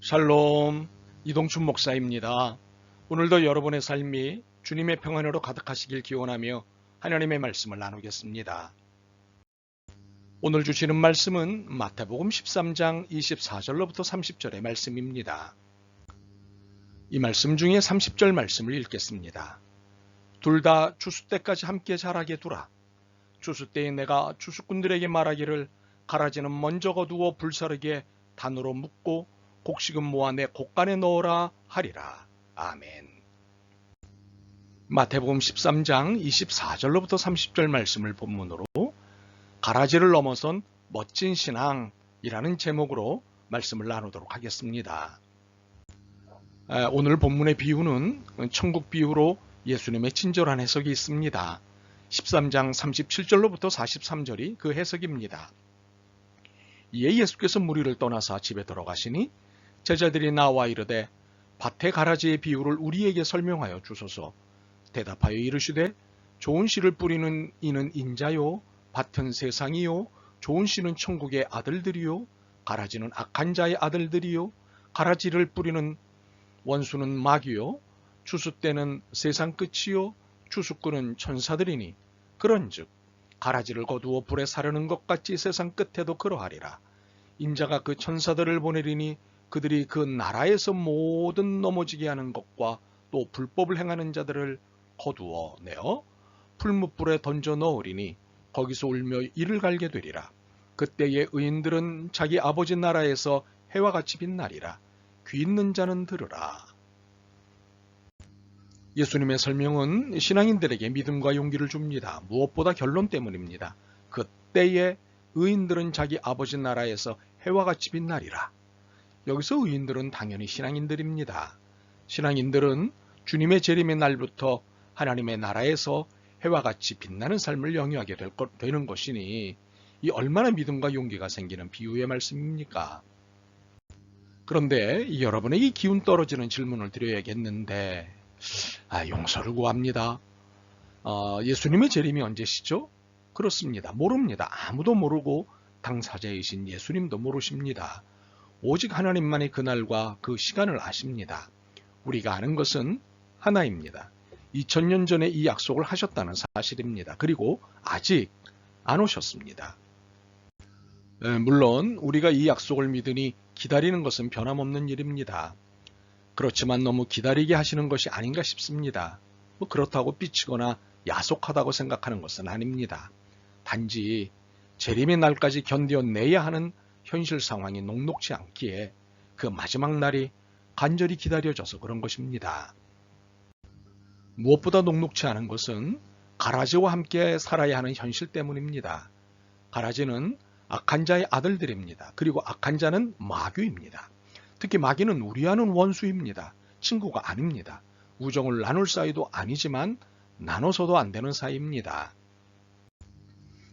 샬롬, 이동춘 목사입니다. 오늘도 여러분의 삶이 주님의 평안으로 가득하시길 기원하며 하나님의 말씀을 나누겠습니다. 오늘 주시는 말씀은 마태복음 13장 24절로부터 30절의 말씀입니다. 이 말씀 중에 30절 말씀을 읽겠습니다. 둘 다 추수 때까지 함께 자라게 두라. 추수 때에 내가 추수꾼들에게 말하기를 가라지는 먼저 거두어 불사르게 단으로 묶고 곡식은 모아 내 곡간에 넣어라 하리라. 아멘. 마태복음 13장 24절로부터 30절 말씀을 본문으로 가라지를 넘어선 멋진 신앙이라는 제목으로 말씀을 나누도록 하겠습니다. 오늘 본문의 비유는 천국 비유로 예수님의 친절한 해석이 있습니다. 13장 37절로부터 43절이 그 해석입니다. 이에 예수께서 무리를 떠나사 집에 들어가시니 제자들이 나와 이르되 밭의 가라지의 비유를 우리에게 설명하여 주소서. 대답하여 이르시되 좋은 씨를 뿌리는 이는 인자요 밭은 세상이요 좋은 씨는 천국의 아들들이요 가라지는 악한 자의 아들들이요 가라지를 뿌리는 원수는 마귀요 추수 때는 세상 끝이요 추수꾼은 천사들이니 그런즉 가라지를 거두어 불에 사르는 것 같이 세상 끝에도 그러하리라. 인자가 그 천사들을 보내리니 그들이 그 나라에서 모든 넘어지게 하는 것과 또 불법을 행하는 자들을 거두어 내어 풀무불에 던져 넣으리니 거기서 울며 이를 갈게 되리라. 그때의 의인들은 자기 아버지 나라에서 해와 같이 빛나리라. 귀 있는 자는 들으라. 예수님의 설명은 신앙인들에게 믿음과 용기를 줍니다. 무엇보다 결론 때문입니다. 그때의 의인들은 자기 아버지 나라에서 해와 같이 빛나리라. 여기서 의인들은 당연히 신앙인들입니다. 신앙인들은 주님의 재림의 날부터 하나님의 나라에서 해와 같이 빛나는 삶을 영위하게 되는 것이니 이 얼마나 믿음과 용기가 생기는 비유의 말씀입니까? 그런데 여러분에게 기운 떨어지는 질문을 드려야겠는데 용서를 구합니다. 예수님의 재림이 언제시죠? 그렇습니다. 모릅니다. 아무도 모르고 당사자이신 예수님도 모르십니다. 오직 하나님만이 그날과 그 시간을 아십니다. 우리가 아는 것은 하나입니다. 2000년 전에 이 약속을 하셨다는 사실입니다. 그리고 아직 안 오셨습니다. 물론 우리가 이 약속을 믿으니 기다리는 것은 변함없는 일입니다. 그렇지만 너무 기다리게 하시는 것이 아닌가 싶습니다. 그렇다고 삐치거나 야속하다고 생각하는 것은 아닙니다. 단지 재림의 날까지 견뎌내야 하는 현실 상황이 녹록지 않기에 그 마지막 날이 간절히 기다려져서 그런 것입니다. 무엇보다 녹록지 않은 것은 가라지와 함께 살아야 하는 현실 때문입니다. 가라지는 악한 자의 아들들입니다. 그리고 악한 자는 마귀입니다. 특히 마귀는 우리와는 원수입니다. 친구가 아닙니다. 우정을 나눌 사이도 아니지만 나눠서도 안 되는 사이입니다.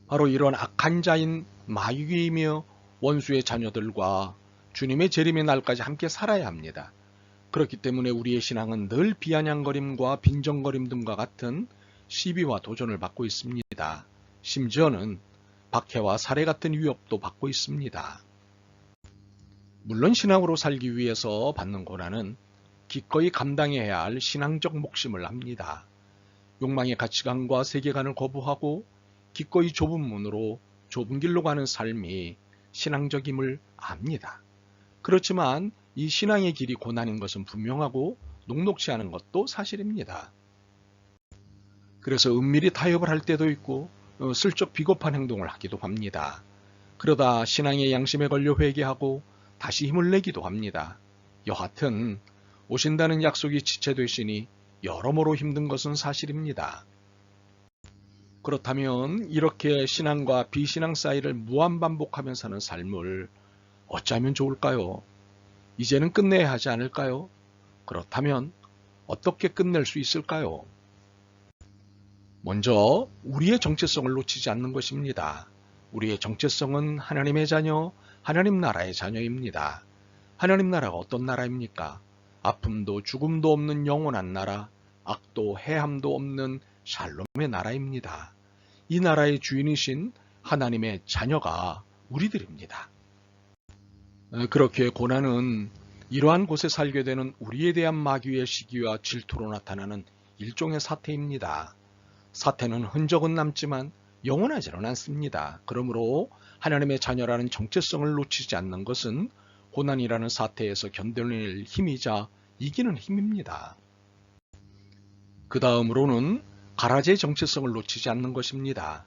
바로 이런 악한 자인 마귀이며 원수의 자녀들과 주님의 재림의 날까지 함께 살아야 합니다. 그렇기 때문에 우리의 신앙은 늘 비아냥거림과 빈정거림 등과 같은 시비와 도전을 받고 있습니다. 심지어는 박해와 살해 같은 위협도 받고 있습니다. 물론 신앙으로 살기 위해서 받는 고난은 기꺼이 감당해야 할 신앙적 몫임을 합니다. 욕망의 가치관과 세계관을 거부하고 기꺼이 좁은 문으로 좁은 길로 가는 삶이 신앙적임을 압니다. 그렇지만 이 신앙의 길이 고난인 것은 분명하고 녹록지 않은 것도 사실입니다. 그래서 은밀히 타협을 할 때도 있고 슬쩍 비겁한 행동을 하기도 합니다. 그러다 신앙의 양심에 걸려 회개하고 다시 힘을 내기도 합니다. 여하튼 오신다는 약속이 지체되시니 여러모로 힘든 것은 사실입니다. 그렇다면 이렇게 신앙과 비신앙 사이를 무한반복하며 사는 삶을 어쩌면 좋을까요? 이제는 끝내야 하지 않을까요? 그렇다면 어떻게 끝낼 수 있을까요? 먼저 우리의 정체성을 놓치지 않는 것입니다. 우리의 정체성은 하나님의 자녀, 하나님 나라의 자녀입니다. 하나님 나라가 어떤 나라입니까? 아픔도 죽음도 없는 영원한 나라, 악도 해함도 없는 샬롬의 나라입니다. 이 나라의 주인이신 하나님의 자녀가 우리들입니다. 그렇게 고난은 이러한 곳에 살게 되는 우리에 대한 마귀의 시기와 질투로 나타나는 일종의 사태입니다. 사태는 흔적은 남지만 영원하지는 않습니다. 그러므로 하나님의 자녀라는 정체성을 놓치지 않는 것은 고난이라는 사태에서 견뎌낼 힘이자 이기는 힘입니다. 그 다음으로는 가라지의 정체성을 놓치지 않는 것입니다.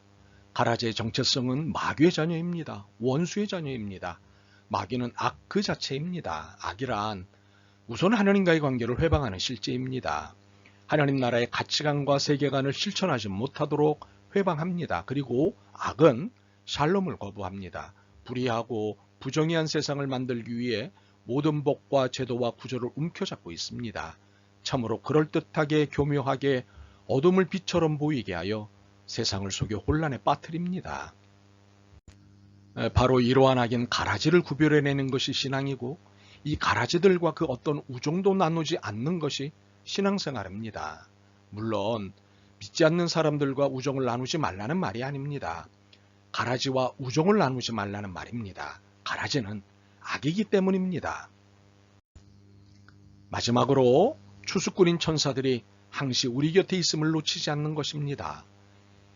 가라지의 정체성은 마귀의 자녀입니다. 원수의 자녀입니다. 마귀는 악 그 자체입니다. 악이란 우선 하나님과의 관계를 회방하는 실제입니다. 하나님 나라의 가치관과 세계관을 실천하지 못하도록 회방합니다. 그리고 악은 샬롬을 거부합니다. 불의하고 부정의한 세상을 만들기 위해 모든 법과 제도와 구조를 움켜잡고 있습니다. 참으로 그럴듯하게 교묘하게 어둠을 빛처럼 보이게 하여 세상을 속여 혼란에 빠뜨립니다. 바로 이러한 악인 가라지를 구별해내는 것이 신앙이고 이 가라지들과 그 어떤 우정도 나누지 않는 것이 신앙생활입니다. 물론 믿지 않는 사람들과 우정을 나누지 말라는 말이 아닙니다. 가라지와 우정을 나누지 말라는 말입니다. 가라지는 악이기 때문입니다. 마지막으로 추수꾼인 천사들이 항시 우리 곁에 있음을 놓치지 않는 것입니다.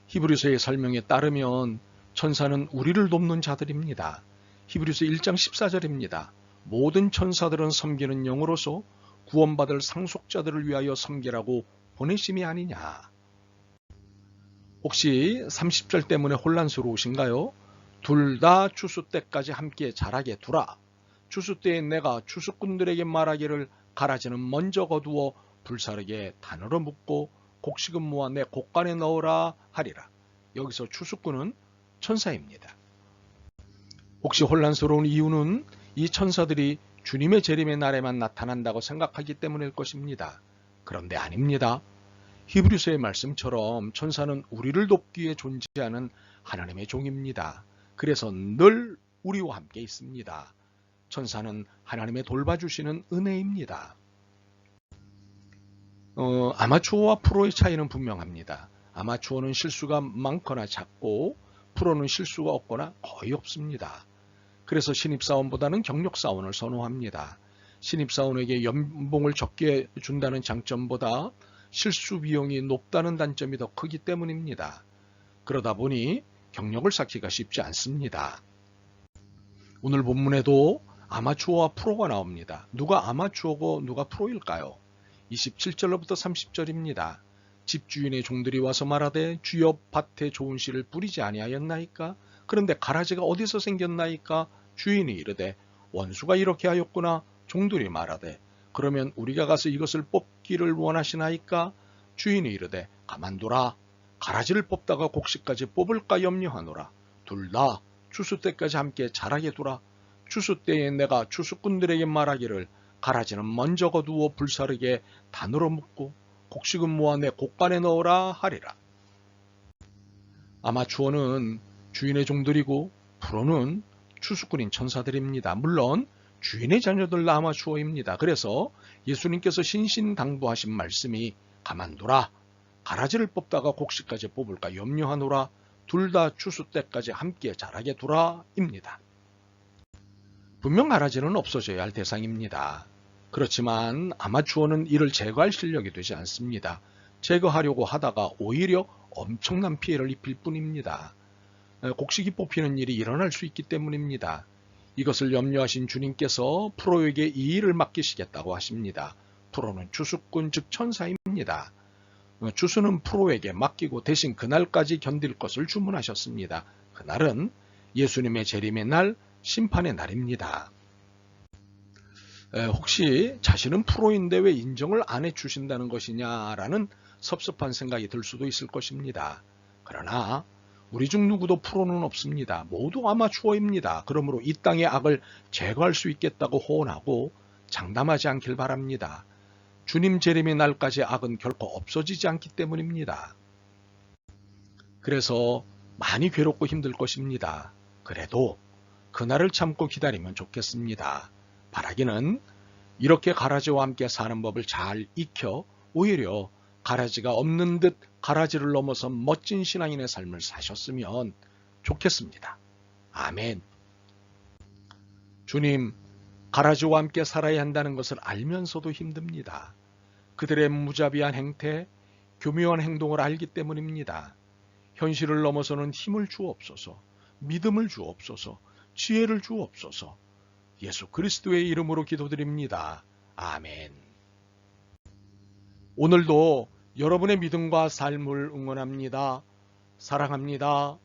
히브리서의 설명에 따르면 천사는 우리를 돕는 자들입니다. 히브리서 1장 14절입니다. 모든 천사들은 섬기는 영으로서 구원받을 상속자들을 위하여 섬기라고 보내심이 아니냐. 혹시 30절 때문에 혼란스러우신가요? 둘 다 추수 때까지 함께 자라게 두라. 추수 때에 내가 추수꾼들에게 말하기를 가라지는 먼저 거두어 불사르게 단으로 묶고 곡식은 모아 내 곡간에 넣으라 하리라. 여기서 추수꾼은 천사입니다. 혹시 혼란스러운 이유는 이 천사들이 주님의 재림의 날에만 나타난다고 생각하기 때문일 것입니다. 그런데 아닙니다. 히브리서의 말씀처럼 천사는 우리를 돕기 위해 존재하는 하나님의 종입니다. 그래서 늘 우리와 함께 있습니다. 천사는 하나님의 돌봐주시는 은혜입니다. 아마추어와 프로의 차이는 분명합니다. 아마추어는 실수가 많거나 작고 프로는 실수가 없거나 거의 없습니다. 그래서 신입사원보다는 경력사원을 선호합니다. 신입사원에게 연봉을 적게 준다는 장점보다 실수 비용이 높다는 단점이 더 크기 때문입니다. 그러다 보니 경력을 쌓기가 쉽지 않습니다. 오늘 본문에도 아마추어와 프로가 나옵니다. 누가 아마추어고 누가 프로일까요? 27절로부터 30절입니다. 집주인의 종들이 와서 말하되 주여 밭에 좋은 씨를 뿌리지 아니하였나이까? 그런데 가라지가 어디서 생겼나이까? 주인이 이르되 원수가 이렇게 하였구나. 종들이 말하되 그러면 우리가 가서 이것을 뽑기를 원하시나이까? 주인이 이르되 가만두라. 가라지를 뽑다가 곡식까지 뽑을까 염려하노라. 둘 다 추수 때까지 함께 자라게 두라. 추수 때에 내가 추수꾼들에게 말하기를 가라지는 먼저 거두어 불사르게 단으로 묶고 곡식은 모아 내 곡간에 넣으라 하리라. 아마추어는 주인의 종들이고 프로는 추수꾼인 천사들입니다. 물론 주인의 자녀들 아마추어입니다. 그래서 예수님께서 신신당부하신 말씀이 가만두라. 가라지를 뽑다가 곡식까지 뽑을까 염려하노라. 둘 다 추수 때까지 함께 자라게 두라 입니다. 분명 가라지는 없어져야 할 대상입니다. 그렇지만 아마추어는 이를 제거할 실력이 되지 않습니다. 제거하려고 하다가 오히려 엄청난 피해를 입힐 뿐입니다. 곡식이 뽑히는 일이 일어날 수 있기 때문입니다. 이것을 염려하신 주님께서 프로에게 이 일을 맡기시겠다고 하십니다. 프로는 추수꾼 즉 천사입니다. 추수는 프로에게 맡기고 대신 그날까지 견딜 것을 주문하셨습니다. 그날은 예수님의 재림의 날, 심판의 날입니다. 혹시 자신은 프로인데 왜 인정을 안 해주신다는 것이냐라는 섭섭한 생각이 들 수도 있을 것입니다. 그러나 우리 중 누구도 프로는 없습니다. 모두 아마추어입니다. 그러므로 이 땅의 악을 제거할 수 있겠다고 호언하고 장담하지 않길 바랍니다. 주님 재림의 날까지 악은 결코 없어지지 않기 때문입니다. 그래서 많이 괴롭고 힘들 것입니다. 그래도 그날을 참고 기다리면 좋겠습니다. 바라기는 이렇게 가라지와 함께 사는 법을 잘 익혀 오히려 가라지가 없는 듯 가라지를 넘어선 멋진 신앙인의 삶을 사셨으면 좋겠습니다. 아멘. 주님, 가라지와 함께 살아야 한다는 것을 알면서도 힘듭니다. 그들의 무자비한 행태, 교묘한 행동을 알기 때문입니다. 현실을 넘어서는 힘을 주옵소서, 믿음을 주옵소서, 지혜를 주옵소서. 예수 그리스도의 이름으로 기도드립니다. 아멘. 오늘도 여러분의 믿음과 삶을 응원합니다. 사랑합니다.